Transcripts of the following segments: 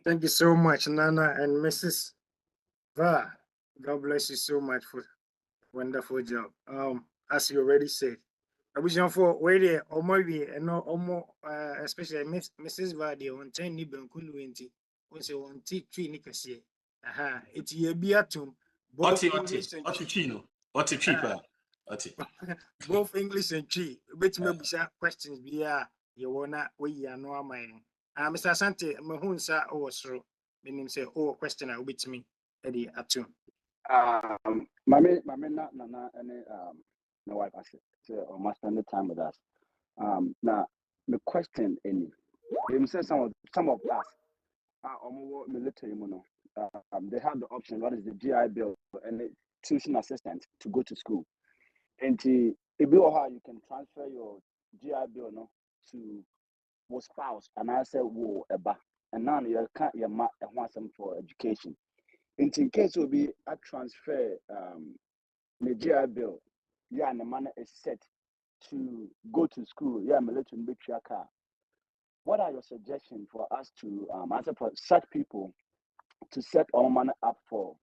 Thank you so much, Nana and Mrs. Va. God bless you so much for wonderful job. As you already said, I wish you for where there or maybe and no or more, especially Mrs. Va, the on 10 Niban Kunwinti, once you want tree Nicasi. Aha, it's ye be at home, both English and both English and tree, which maybe questions be you wanna we are no mine. Mr. Sante, Mahunsa or so, meaning say, oh, question I will be to me, Eddie Atum. My not Nana any my wife I said must spend the time with us. Now the question any you say some of us are military they have the option what is the GI Bill and the tuition assistant to go to school. And if you how you can transfer your GI Bill no to your spouse and I say wo eba and now you can't you want some for education. And in case will be a transfer the GI Bill, yeah, and the money is set to go to school, yeah, military car. What are your suggestions for us to answer for such people to set our money up for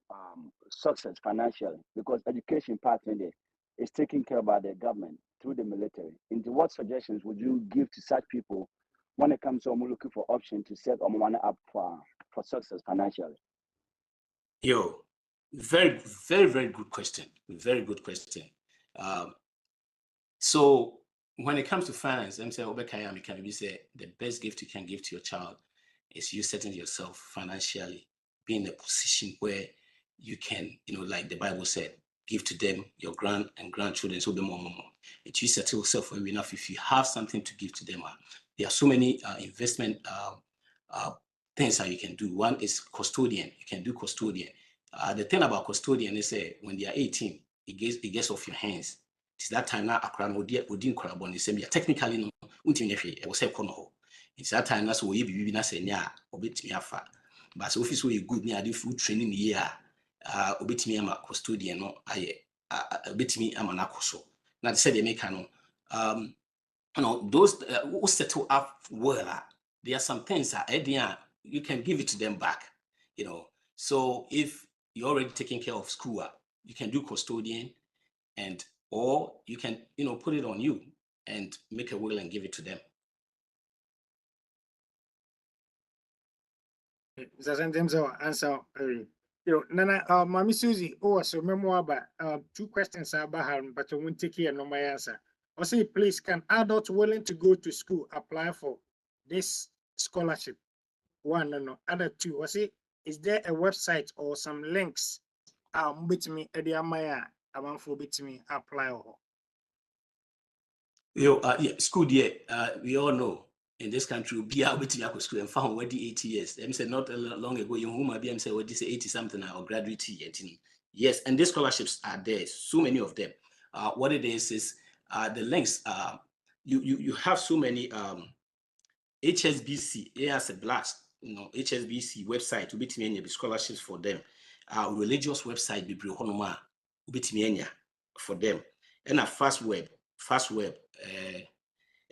success financially? Because education part in there is taken care of by the government through the military. Into what suggestions would you give to such people when it comes to looking for option to set our money up for success financially? Yo, very, very, very good question. Very good question. So when it comes to finance, I'm saying can we say the best gift you can give to your child is you setting yourself financially, be in a position where you can, like the Bible said, give to them your grand and grandchildren, so the more. If you settle yourself well enough, if you have something to give to them, there are so many investment things that you can do. One is custodian. You can do custodian. The thing about custodian is when they are 18, it gets off your hands. It's that time now technically no it was a it's that time that's where you na say nya obetimi afa but office where you good near the food training year obetimi ama custodian no aye obetimi ama nakoso na they said they make those who settle up well there are some things that you can give it to them back, so if you're already taking care of school, you can do custodian or you can, put it on you and make a will and give it to them. Sometimes I'll answer. Nana, Mami Susie, so memoir about 2 questions about her, but I won't take here no my answer. I say, please, can adults willing to go to school apply for this scholarship? 1, no. Other 2, I say, is there a website or some links? With me, Eddie Maya, about for bit me apply or. School year, we all know in this country will be able to school and found already 80 years. I'm saying not long ago, you whom I be say what this 80 something or graduate yet. Yes, and these scholarships are there, so many of them. What it is the links. You have so many HSBC, it has a blast, HSBC website, ubitimi scholarships for them. Religious website, Bibliohonoma, ubitimi for them. And a fast web.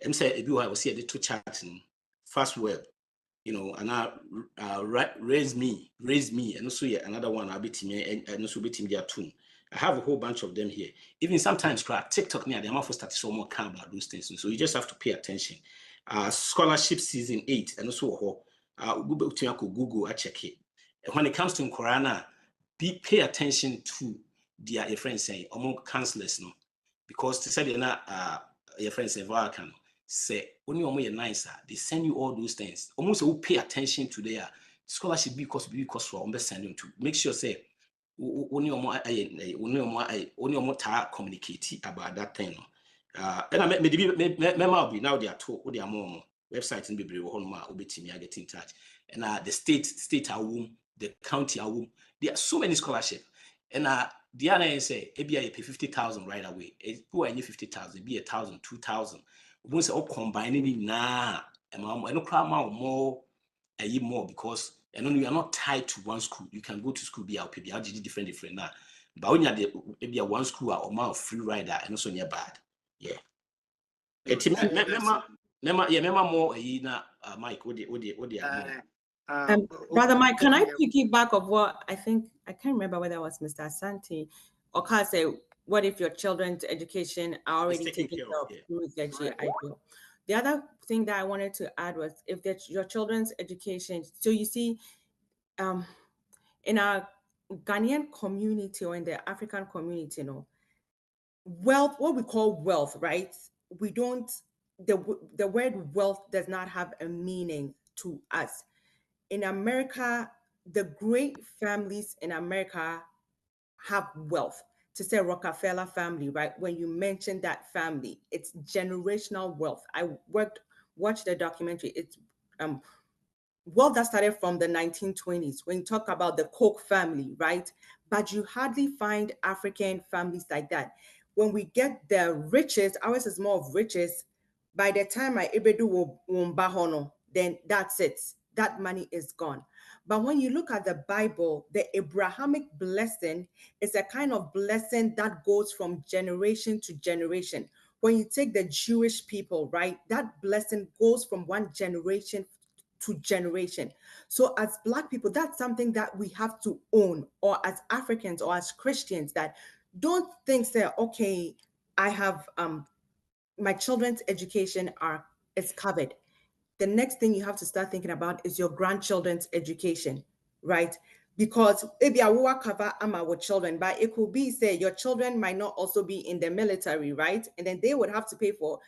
I'm saying if you have see a little chat in fast web, and raise me, and also another one I'll be team and also be team there too. I have a whole bunch of them here. Even sometimes TikTok near the amount for start so more calm about those things. So you just have to pay attention. Scholarship season 8 and also Google I check it. And when it comes to Corona, pay attention to their friends saying among counselors, no. Because they said your friends say only nicer, they send you all those things. Almost will pay attention to their scholarship because for sending to make sure say only more communicate about that thing. And I may be now they are told they are more websites in Bible will be get in touch. And the state womb, the county womb, there are so many scholarship. And the other say, maybe I pay 50,000 right away. Who I need 50,000, be 1,000, 2,000. Once all combining now, and I don't cry more, a year more because you are not tied to one school. You can go to school, be out, different now. But when you are maybe one school or more free rider, and also near bad. Yeah. Remember more, Mike, what Brother Mike, can I piggyback of what I think, I can't remember whether it was Mr. Asante or Carl say, what if your children's education are already taken care of through the GIBIL? The other thing that I wanted to add was if that's your children's education, so you see, in our Ghanaian community or in the African community, wealth, what we call wealth, right? We don't, the word wealth does not have a meaning to us. In America, the great families in America have wealth. To say Rockefeller family, right? When you mention that family, it's generational wealth. I watched the documentary. It's wealth that started from the 1920s when you talk about the Koch family, right? But you hardly find African families like that. When we get the riches, ours is more of riches. By the time I ebedu wumbahono, then that's it. That money is gone. But when you look at the Bible, the Abrahamic blessing is a kind of blessing that goes from generation to generation. When you take the Jewish people, right, that blessing goes from one generation to generation. So as Black people, that's something that we have to own, or as Africans or as Christians, that don't think that, okay, I have my children's education is covered. The next thing you have to start thinking about is your grandchildren's education, right? Because maybe I will cover our children, but it could be, say, your children might not also be in the military, right? And then they would have to pay for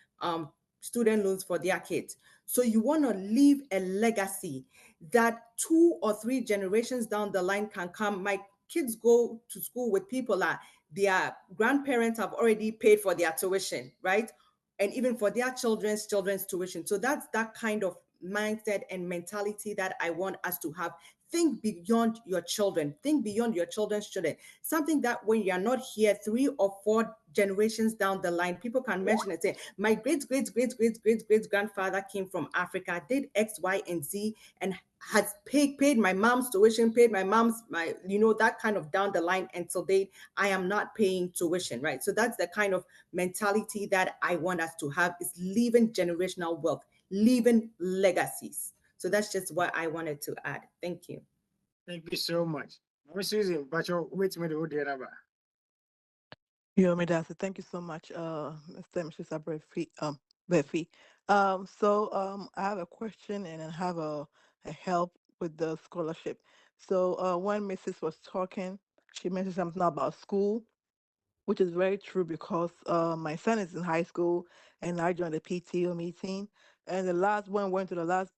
student loans for their kids. So you want to leave a legacy that 2 or 3 generations down the line can come. My kids go to school with people that their grandparents have already paid for their tuition, right? And even for their children's tuition. So that's that kind of mindset and mentality that I want us to have. Think beyond your children. Think beyond your children's children. Something that when you're not here, 3 or 4 generations down the line, people can mention and say, my great grandfather came from Africa, did X, Y, and Z, and has paid my mom's tuition, paid my mom's, that kind of down the line until I am not paying tuition, right? So that's the kind of mentality that I want us to have, is leaving generational wealth, leaving legacies. So that's just what I wanted to add. Thank you. Thank you so much. I'm Susan, but you wait a minute, Thank you so much, Mr. and Mrs. Befi. I have a question and I have a help with the scholarship. So when Mrs. was talking, she mentioned something about school, which is very true because my son is in high school and I joined the PTO meeting. And the last one went to the last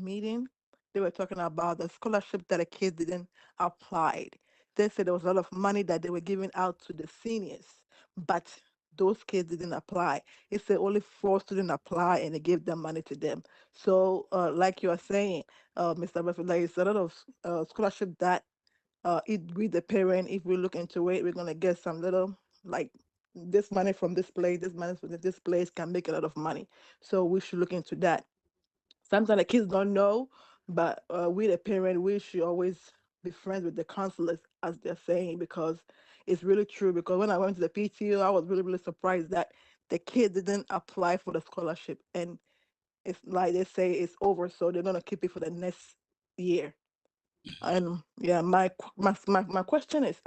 meeting. They were talking about the scholarship that the kids didn't apply. They said there was a lot of money that they were giving out to the seniors, but those kids didn't apply. It said only 4 students apply and they gave them money to them. So like you are saying, Mr. Buffett, there is a lot of scholarship that if we the parent, if we look into it, we're gonna get some little, like, this money from this place, this money from this place can make a lot of money. So we should look into that. Sometimes the kids don't know, but we the parent, we should always be friends with the counselors, as they're saying, because it's really true. Because when I went to the PTO, I was really surprised that the kids didn't apply for the scholarship, and it's like they say it's over, so they're gonna keep it for the next year. And yeah, my question is,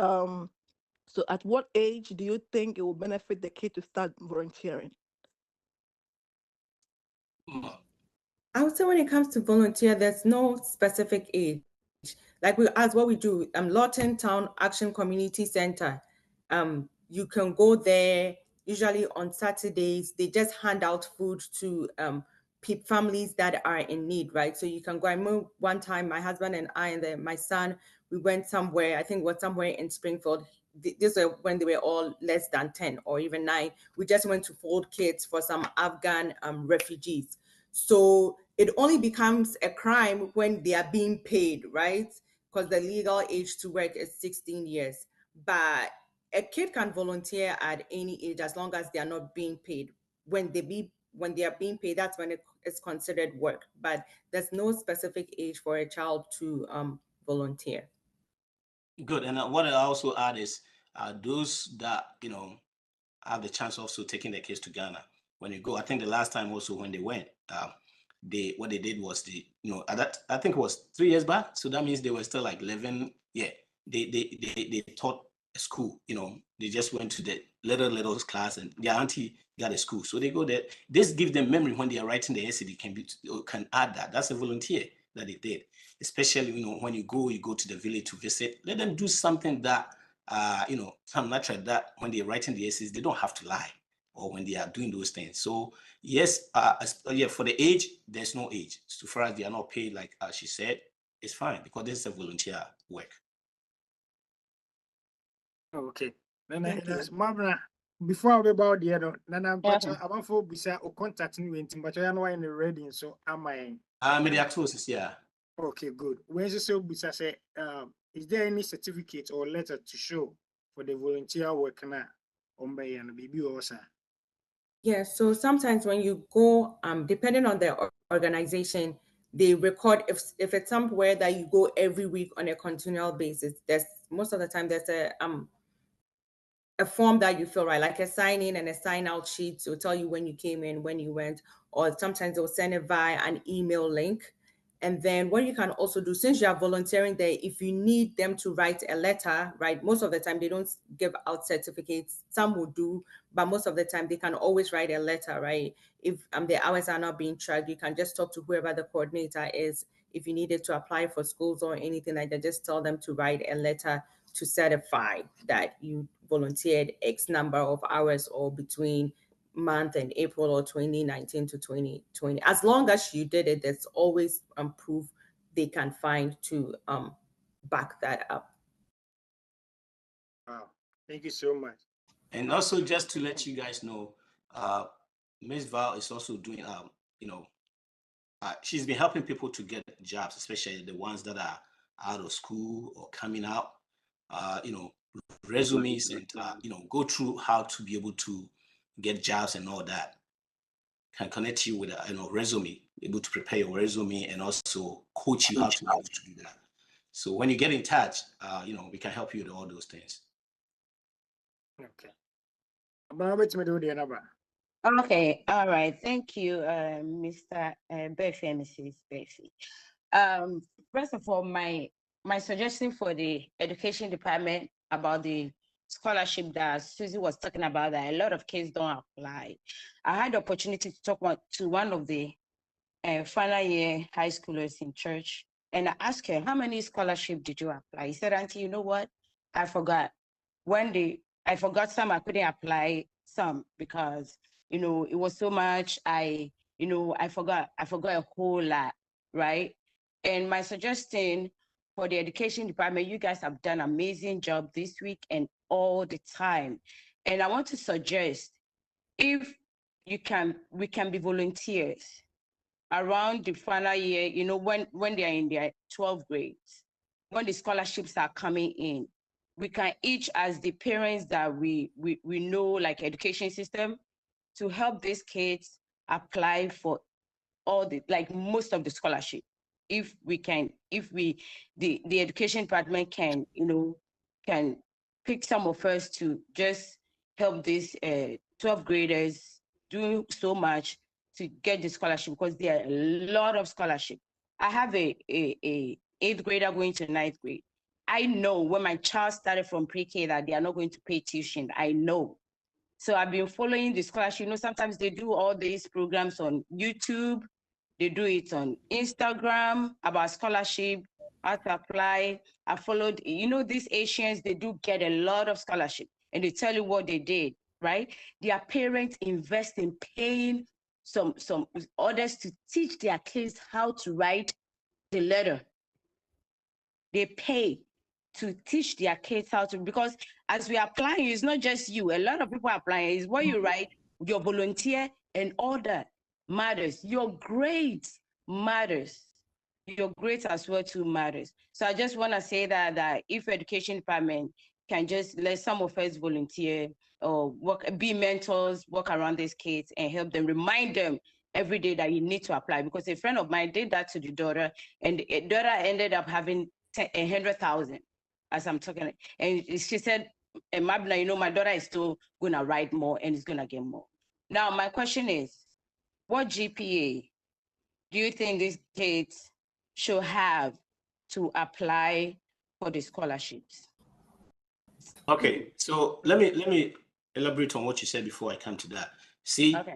so at what age do you think it will benefit the kid to start volunteering? I would say when it comes to volunteer, there's no specific age. Like what we do, Lawton Town Action Community Center. You can go there usually on Saturdays. They just hand out food to families that are in need, right? So you can go. I remember one time my husband and I and then my son, we went somewhere, I think it was somewhere in Springfield. This was when they were all less than 10 or even 9. We just went to fold kids for some Afghan refugees. So it only becomes a crime when they are being paid, right? Because the legal age to work is 16 years. But a kid can volunteer at any age as long as they are not being paid. When they are being paid, that's when it is considered work. But there's no specific age for a child to volunteer. Good. And what I also add is those that have the chance also taking the kids to Ghana. When you go, I think the last time also when they went, what they did was at that, I think it was 3 years back. So that means they were still like 11. Yeah, they taught a school. They just went to the little class, and their auntie got a school, so they go there. This gives them memory when they are writing the essay. They can add that. That's a volunteer that they did. Especially when you go to the village to visit, let them do something that some natural, that when they're writing the essays they don't have to lie, or when they are doing those things. So yes, for the age, there's no age. So far as they are not paid, like she said, it's fine, because this is a volunteer work. Okay. Thank you. Mabra, before I about the other, Nana, but about for Bisa or contacting you, but I know in the reading, so am I? Media access, yeah. Okay, good. When you say Bisa say, is there any certificate or letter to show for the volunteer work now on by and baby or sir? Yeah, so sometimes when you go, depending on the organization, they record if it's somewhere that you go every week on a continual basis. There's most of the time there's a form that you fill, right? Like a sign in and a sign out sheet to tell you when you came in, when you went, or sometimes they'll send it via an email link. And then what you can also do, since you are volunteering there, if you need them to write a letter, right? Most of the time they don't give out certificates. Some will do, but most of the time they can always write a letter, right? If the hours are not being tracked, you can just talk to whoever the coordinator is. If you needed to apply for schools or anything like that, just tell them to write a letter to certify that you volunteered X number of hours or between month and April or 2019 to 2020. As long as you did it, there's always proof they can find to back that up. Wow, thank you so much. And also, just to let you guys know, Ms. Val is also doing, she's been helping people to get jobs, especially the ones that are out of school or coming out, resumes, and, go through how to be able to get jobs and all that. Can connect you with a resume, able to prepare your resume, and also coach you how to be able to do that. So when you get in touch, we can help you with all those things. Okay. Number. Okay, all right. Thank you, Mr. Befi and Mrs. Befi. First of all, my suggestion for the education department about the scholarship that Susie was talking about, that a lot of kids don't apply. I had the opportunity to talk to one of the final year high schoolers in church, and I asked her, how many scholarships did you apply? He said, Auntie, you know what? I forgot. I forgot some, I couldn't apply some because, it was so much. I forgot a whole lot, right? And my suggestion for the education department, you guys have done an amazing job this week and all the time. And I want to suggest, if we can be volunteers around the final year, when they are in their 12th grades, when the scholarships are coming in, we can each, as the parents that we know, like education system, to help these kids apply for most of the scholarship. If the education department can pick some of us to just help these 12th graders do so much to get the scholarship, because there are a lot of scholarship. I have a 8th grader going to 9th grade. I know when my child started from pre-K that they are not going to pay tuition. I know. So I've been following the scholarship. Sometimes they do all these programs on YouTube. They do it on Instagram about scholarship, how to apply. I followed, these Asians, they do get a lot of scholarship, and they tell you what they did, right? Their parents invest in paying some others to teach their kids how to write the letter. They pay to teach their kids how to, because as we are applying, it's not just you. A lot of people are applying. It's what you write, your volunteer, and all that matters. Your grades matters. Your grades as well too matters. So I just want to say that if education department can just let some of us volunteer or be mentors, work around these kids and help them, remind them every day that you need to apply. Because a friend of mine did that to the daughter, and the daughter ended up having 100,000 as I'm talking. And she said, Mabna, my daughter is still going to write more and is going to get more. Now, my question is, what GPA do you think these kids should have to apply for the scholarships? Okay, so let me elaborate on what you said before I come to that. See, okay.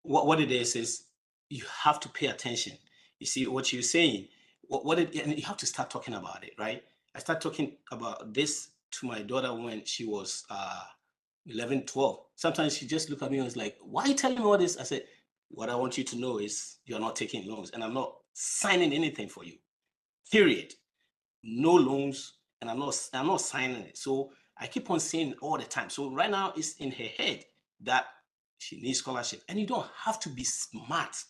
what it is you have to pay attention. You see what you're saying, and you have to start talking about it, right? I start talking about this to my daughter when she was 11, 12. Sometimes she just look at me and was like, why are you telling me all this? I said, what I want you to know is you're not taking loans and I'm not signing anything for you, period. No loans, and I'm not signing it. So I keep on saying it all the time. So right now it's in her head that she needs scholarship, and you don't have to be smart.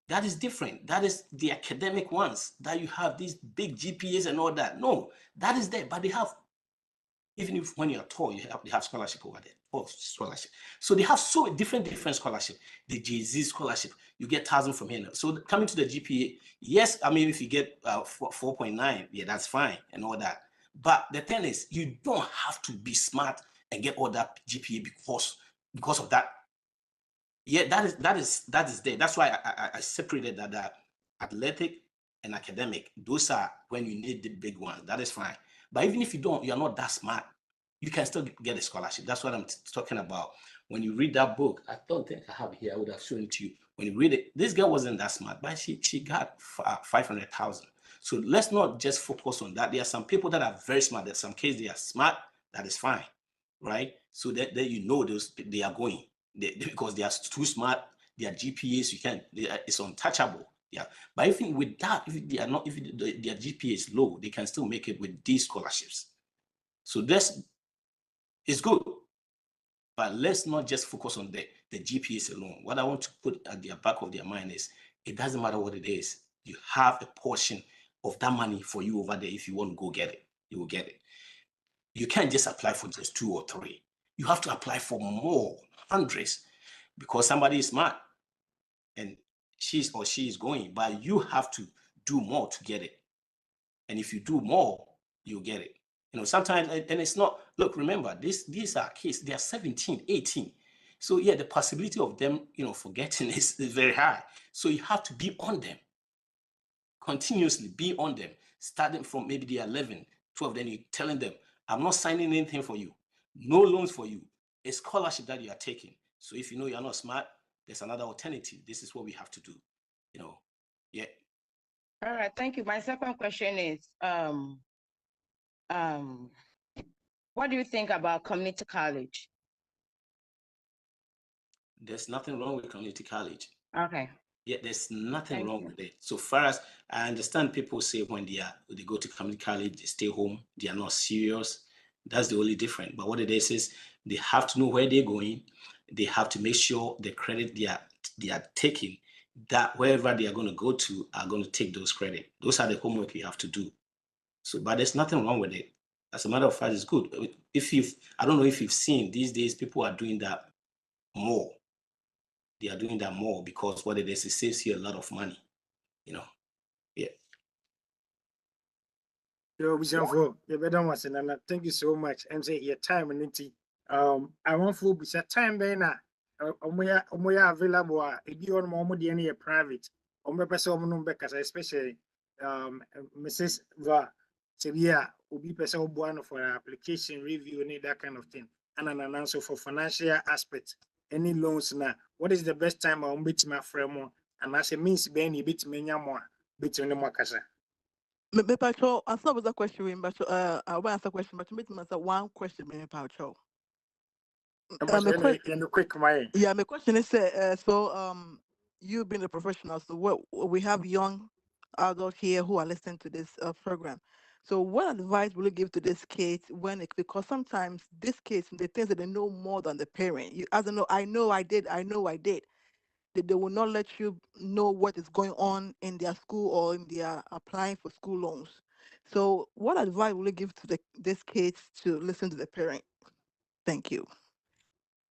That is different. That is the academic ones that you have these big GPAs and all that. No, that is there, but they have, even if when you're tall, they have scholarship over there. Oh, scholarship. So they have so different scholarship. The Jay-Z scholarship, you get 1,000 from here. So coming to the GPA, yes, I mean, if you get 4.9, yeah, that's fine and all that. But the thing is, you don't have to be smart and get all that GPA because of that. Yeah, that is there. That's why I separated that athletic and academic. Those are when you need the big ones. That is fine. But even if you're not that smart, you can still get a scholarship. That's what I'm talking about. When you read that book, I don't think I have it here. I would have shown it to you. When you read it, this girl wasn't that smart, but she got 500,000. So let's not just focus on that. There are some people that are very smart. There's some kids they are smart. That is fine, right? So that you know they are going because they are too smart. Their GPAs it's untouchable. Yeah, but even with that, if they are not, if their GPA is low, they can still make it with these scholarships. So this is good, but let's not just focus on the GPAs alone. What I want to put at the back of their mind is it doesn't matter what it is. You have a portion of that money for you over there. If you want to go get it, you will get it. You can't just apply for just 2 or 3. You have to apply for more, hundreds, because somebody is smart and she is going, but you have to do more to get it. And if you do more, you'll get it. Sometimes, and it's not, look, remember, these are kids, they are 17, 18. So yeah, the possibility of them, forgetting is very high. So you have to be on them, continuously be on them, starting from maybe they are 11, 12, then you're telling them, I'm not signing anything for you, no loans for you, a scholarship that you are taking. So if you know you're not smart, there's another alternative. This is what we have to do, yeah. All right, thank you. My second question is, what do you think about community college? There's nothing wrong with community college. Okay. Yeah, there's nothing wrong with it. So far as I understand, people say when they go to community college, they stay home, they are not serious. That's the only difference. But what it is they have to know where they're going. They have to make sure the credit they are taking, that wherever they are going to go to are going to take those credit. Those are the homework you have to do. So, but there's nothing wrong with it. As a matter of fact, it's good. I don't know if you've seen these days, people are doing that more. They are doing that more because what it is, it saves you a lot of money. Yeah. Thank you so much. And say your time and I want to be time then omoya available if you want more any private person especially Mrs. Va Sevilla will be person one for application review and that kind of thing and an answer for financial aspects any loans now what is the best time I'll meet my friend and as a means being a bit more between the makasa. Me Pacho, answer was a question, but I will answer question, but to make myself one question, me Pacho. Quick mind. Yeah, my question is you being a professional, so we have young adults here who are listening to this program. So what advice will you give to this kids because sometimes these kids they think that they know more than the parent. You as I know I did. They will not let you know what is going on in their school or in their applying for school loans. So what advice will you give to these kids to listen to the parent? Thank you.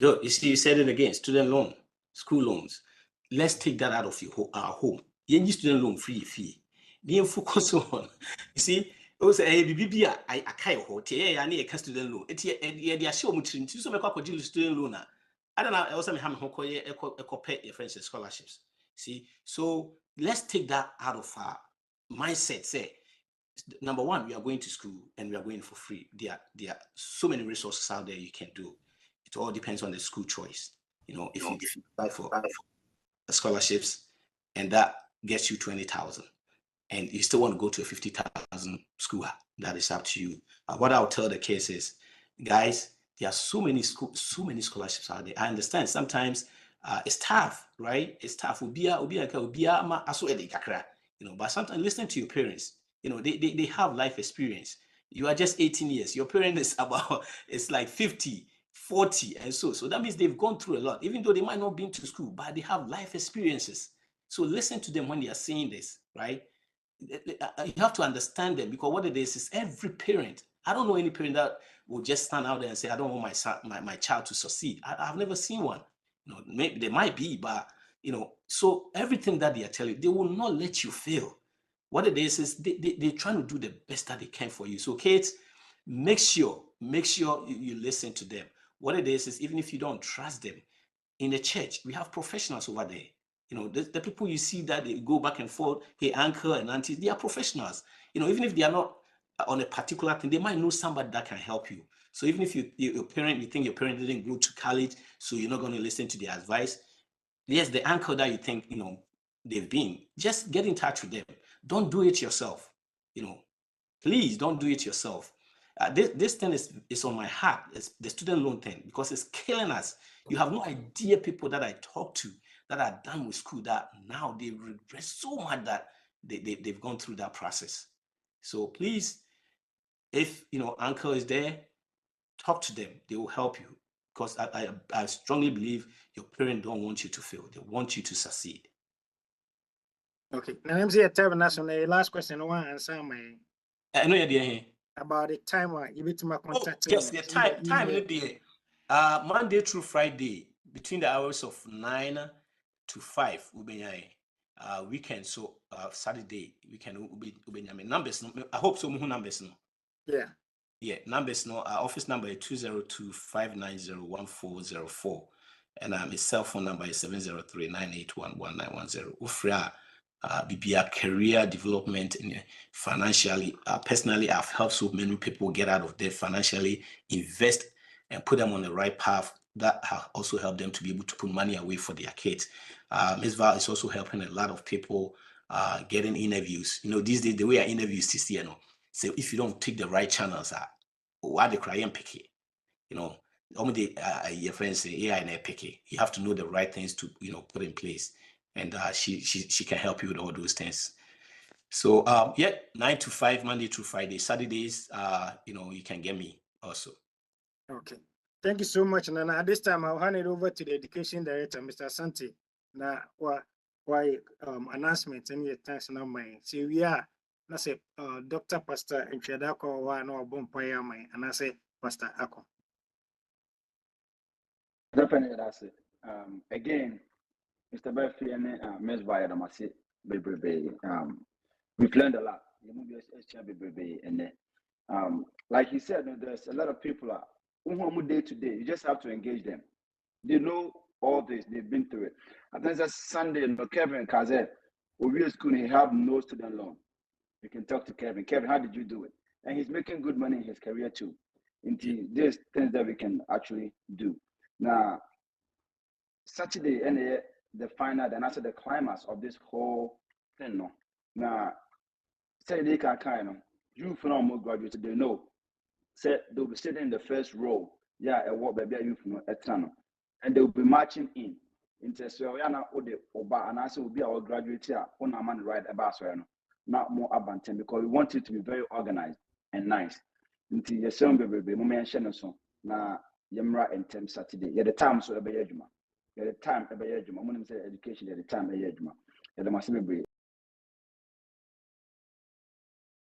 Yo, you see, you said it again, student loan, school loans. Let's take that out of our home. You student loan free fee. Then focus on. You see, also I can't hold I need a student loan. They are show much in so make student loan. I don't know, also have a pay your friends scholarships. See, so let's take that out of our mindset. Say, number one, we are going to school and we are going for free. There are so many resources out there you can do. It all depends on the school choice. If you apply for scholarships and that gets you 20,000 and you still want to go to a 50,000 school, that is up to you. What I'll tell the kids is, guys, there are so many scholarships out there. I understand sometimes it's tough, right? It's tough. But sometimes listen to your parents. They have life experience. You are just 18 years. Your parent is it's like 50, 40, and so that means they've gone through a lot, even though they might not been to school, but they have life experiences. So listen to them when they are saying this, right? You have to understand them, because what it is every parent. I don't know any parent that will just stand out there and say, I don't want my son, my child to succeed. I've never seen one. Maybe they might be, but so everything that they are telling you, they will not let you fail. What it is they're trying to do the best that they can for you. So kids, make sure you listen to them. What it is even if you don't trust them, in the church, we have professionals over there. The people you see that they go back and forth, hey, uncle and auntie, they are professionals. Even if they are not on a particular thing, they might know somebody that can help you. So even if you think your parent didn't go to college, so you're not going to listen to their advice, yes, the uncle that you think, they've been, just get in touch with them. Don't do it yourself. Please don't do it yourself. This thing is on my heart. It's the student loan thing, because it's killing us. You have no idea people that I talk to that are done with school that now they regret so much that they've gone through that process. So please, if uncle is there, talk to them. They will help you, because I strongly believe your parents don't want you to fail. They want you to succeed. Okay. Now I'm saying national. Last question. I want to answer my. I know you're there. About the time you need to contact. Yes, the time in the day. Monday through Friday, between the hours of 9 to 5, weekend. So Saturday, weekend will be numbers. I hope so. Numbers no. Yeah. Yeah, numbers no. Our office number is 202-590-1404, and his cell phone number is 703-981-1910. Ufria, BBA career development and financially. Personally, I've helped so many people get out of debt financially, invest, and put them on the right path. That have also helped them to be able to put money away for their kids. Ms. Val is also helping a lot of people getting interviews. These days, the way our interviews is here, so if you don't take the right channels, why the cry and picky? Only your friends say AI and picky. You have to know the right things to put in place, and she can help you with all those things. So 9 to 5, Monday to Friday. Saturdays, you can get me also. Okay. Thank you so much. And at this time, I'll hand it over to the Education Director, Mr. Santi. Now, why announcement and your thanks now, my. So we are. I say, Dr. Pastor Inchadako, or no Bompire, my, and I say, Pastor Ako. Definitely, that's it. Again, Mr. Berfi and Ms. Bayadamasi, baby. We've learned a lot. And like he said, there's a lot of people who day to day. You just have to engage them. They know all this. They've been through it. I think it's Sunday. Kevin Kazet, we are school. He have no student loan. You can talk to Kevin. Kevin, how did you do it? And he's making good money in his career too. There's things that we can actually do. Now, Saturday, and the final, and after the climax of this whole thing, no. Now, say they can kind of you for more graduates, they know. Say they'll be sitting in the first row. Yeah, a what baby you from eternal. And they'll be marching in. Into so yeah, now the oba and I say will be our graduate here on a man right about so not more abundant, because we want it to be very organized and nice. Until your son baby, mention so now Yamra and Tem Saturday. Yeah, the time so a the time a say education at the time a the must be